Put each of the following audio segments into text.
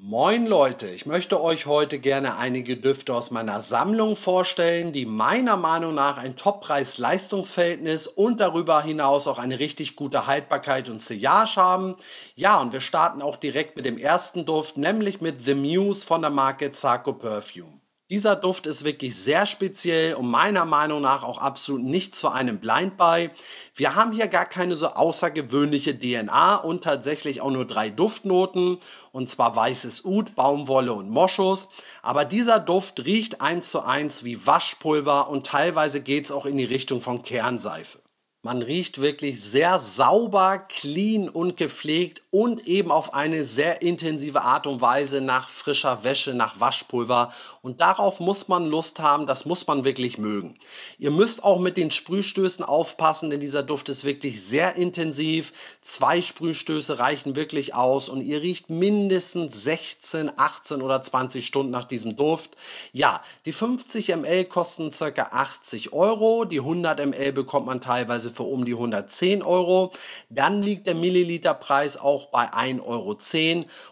Moin Leute, ich möchte euch heute gerne einige Düfte aus meiner Sammlung vorstellen, die meiner Meinung nach ein Top-Preis-Leistungs-Verhältnis und darüber hinaus auch eine richtig gute Haltbarkeit und Sillage haben. Ja, und wir starten auch direkt mit dem ersten Duft, nämlich mit The Muse von der Marke Zarco Perfume. Dieser Duft ist wirklich sehr speziell und meiner Meinung nach auch absolut nichts für einen Blind Buy. Wir haben hier gar keine so außergewöhnliche DNA und tatsächlich auch nur 3 Duftnoten, und zwar weißes Oud, Baumwolle und Moschus. Aber dieser Duft riecht 1:1 wie Waschpulver und teilweise geht es auch in die Richtung von Kernseife. Man riecht wirklich sehr sauber, clean und gepflegt und eben auf eine sehr intensive Art und Weise nach frischer Wäsche, nach Waschpulver. Und darauf muss man Lust haben, das muss man wirklich mögen. Ihr müsst auch mit den Sprühstößen aufpassen, denn dieser Duft ist wirklich sehr intensiv. 2 Sprühstöße reichen wirklich aus und ihr riecht mindestens 16, 18 oder 20 Stunden nach diesem Duft. Ja, die 50 ml kosten ca. 80 Euro, die 100 ml bekommt man teilweise für um die 110 Euro. Dann liegt der Milliliterpreis auch bei 1,10 Euro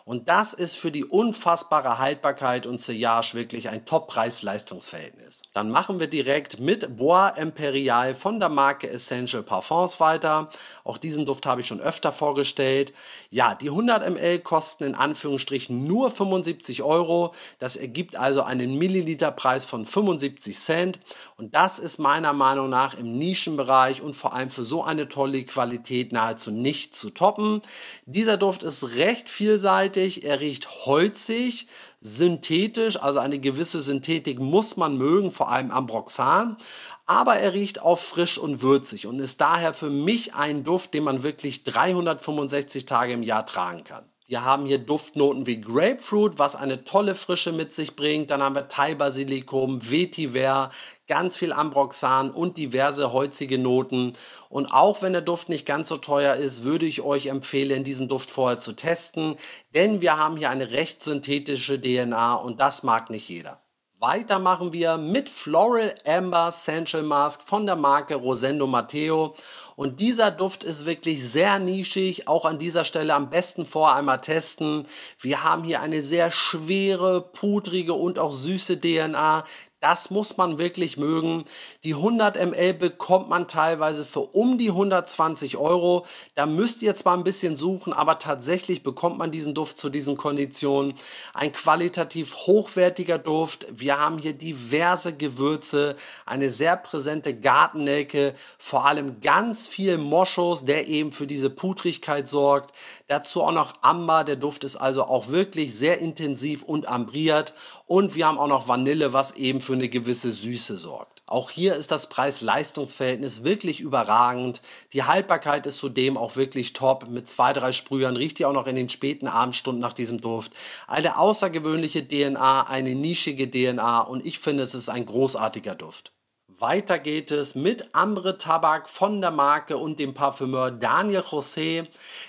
und das ist für die unfassbare Haltbarkeit und Sillage wirklich ein Top-Preis-Leistungs-Verhältnis. Dann machen wir direkt mit Bois Imperial von der Marke Essential Parfums weiter. Auch diesen Duft habe ich schon öfter vorgestellt. Ja, die 100 ml kosten in Anführungsstrichen nur 75 Euro. Das ergibt also einen Milliliterpreis von 75 Cent und das ist meiner Meinung nach im Nischenbereich und vor allem für so eine tolle Qualität nahezu nicht zu toppen. Dieser Duft ist recht vielseitig, er riecht holzig, synthetisch, also eine gewisse Synthetik muss man mögen, vor allem Ambroxan, aber er riecht auch frisch und würzig und ist daher für mich ein Duft, den man wirklich 365 Tage im Jahr tragen kann. Wir haben hier Duftnoten wie Grapefruit, was eine tolle Frische mit sich bringt. Dann haben wir Thai-Basilikum, Vetiver, ganz viel Ambroxan und diverse holzige Noten. Und auch wenn der Duft nicht ganz so teuer ist, würde ich euch empfehlen, diesen Duft vorher zu testen. Denn wir haben hier eine recht synthetische DNA und das mag nicht jeder. Weiter machen wir mit Floral Amber Essential Mask von der Marke Rosendo Matteo. Und dieser Duft ist wirklich sehr nischig, auch an dieser Stelle am besten vorher einmal testen. Wir haben hier eine sehr schwere, pudrige und auch süße DNA. Das muss man wirklich mögen. Die 100 ml bekommt man teilweise für um die 120 Euro. Da müsst ihr zwar ein bisschen suchen, aber tatsächlich bekommt man diesen Duft zu diesen Konditionen. Ein qualitativ hochwertiger Duft. Wir haben hier diverse Gewürze, eine sehr präsente Gartennelke, vor allem ganz viel Moschus, der eben für diese Pudrigkeit sorgt. Dazu auch noch Amber, der Duft ist also auch wirklich sehr intensiv und ambriert. Und wir haben auch noch Vanille, was eben für eine gewisse Süße sorgt. Auch hier ist das Preis-Leistungs-Verhältnis wirklich überragend. Die Haltbarkeit ist zudem auch wirklich top. Mit 2, 3 Sprühern riecht ihr auch noch in den späten Abendstunden nach diesem Duft. Eine außergewöhnliche DNA, eine nischige DNA und ich finde, es ist ein großartiger Duft. Weiter geht es mit Ambre Tabak von der Marke und dem Parfümeur Daniel José.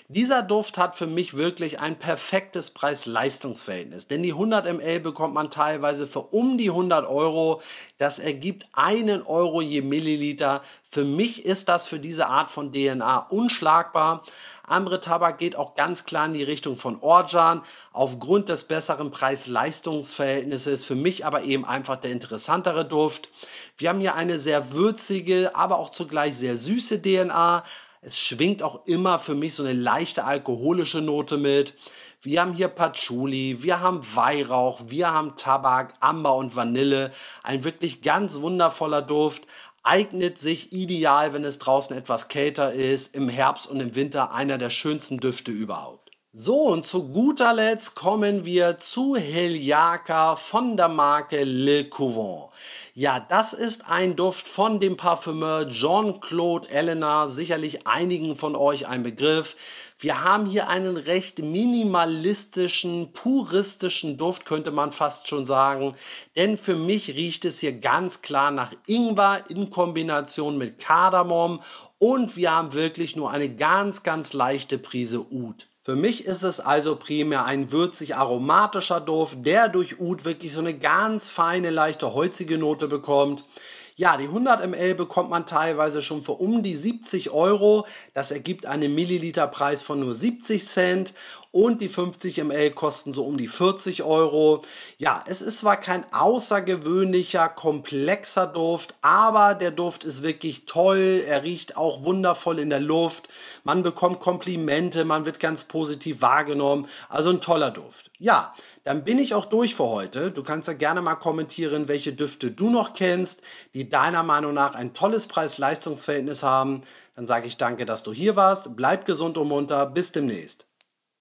Dieser Duft hat für mich wirklich ein perfektes Preis-Leistungs-Verhältnis, denn die 100 ml bekommt man teilweise für um die 100 Euro. Das ergibt 1 Euro je Milliliter. Für mich ist das für diese Art von DNA unschlagbar. Ambre Tabak geht auch ganz klar in die Richtung von Orjan, aufgrund des besseren Preis-Leistungs-Verhältnisses, für mich aber eben einfach der interessantere Duft. Wir haben hier eine sehr würzige, aber auch zugleich sehr süße DNA. Es schwingt auch immer für mich so eine leichte alkoholische Note mit. Wir haben hier Patchouli, wir haben Weihrauch, wir haben Tabak, Amber und Vanille. Ein wirklich ganz wundervoller Duft. Eignet sich ideal, wenn es draußen etwas kälter ist, im Herbst und im Winter einer der schönsten Düfte überhaupt. So, und zu guter Letzt kommen wir zu Heliaka von der Marke Le Couvent. Ja, das ist ein Duft von dem Parfümeur Jean-Claude Ellena, sicherlich einigen von euch ein Begriff. Wir haben hier einen recht minimalistischen, puristischen Duft, könnte man fast schon sagen. Denn für mich riecht es hier ganz klar nach Ingwer in Kombination mit Kardamom. Und wir haben wirklich nur eine ganz, ganz leichte Prise Oud. Für mich ist es also primär ein würzig-aromatischer Duft, der durch Oud wirklich so eine ganz feine, leichte, holzige Note bekommt. Ja, die 100 ml bekommt man teilweise schon für um die 70 Euro. Das ergibt einen Milliliterpreis von nur 70 Cent. und die 50 ml kosten so um die 40 Euro. Ja, es ist zwar kein außergewöhnlicher, komplexer Duft, aber der Duft ist wirklich toll. Er riecht auch wundervoll in der Luft. Man bekommt Komplimente, man wird ganz positiv wahrgenommen. Also ein toller Duft. Ja, dann bin ich auch durch für heute. Du kannst ja gerne mal kommentieren, welche Düfte du noch kennst, die deiner Meinung nach ein tolles Preis-Leistungs-Verhältnis haben. Dann sage ich danke, dass du hier warst. Bleib gesund und munter. Bis demnächst.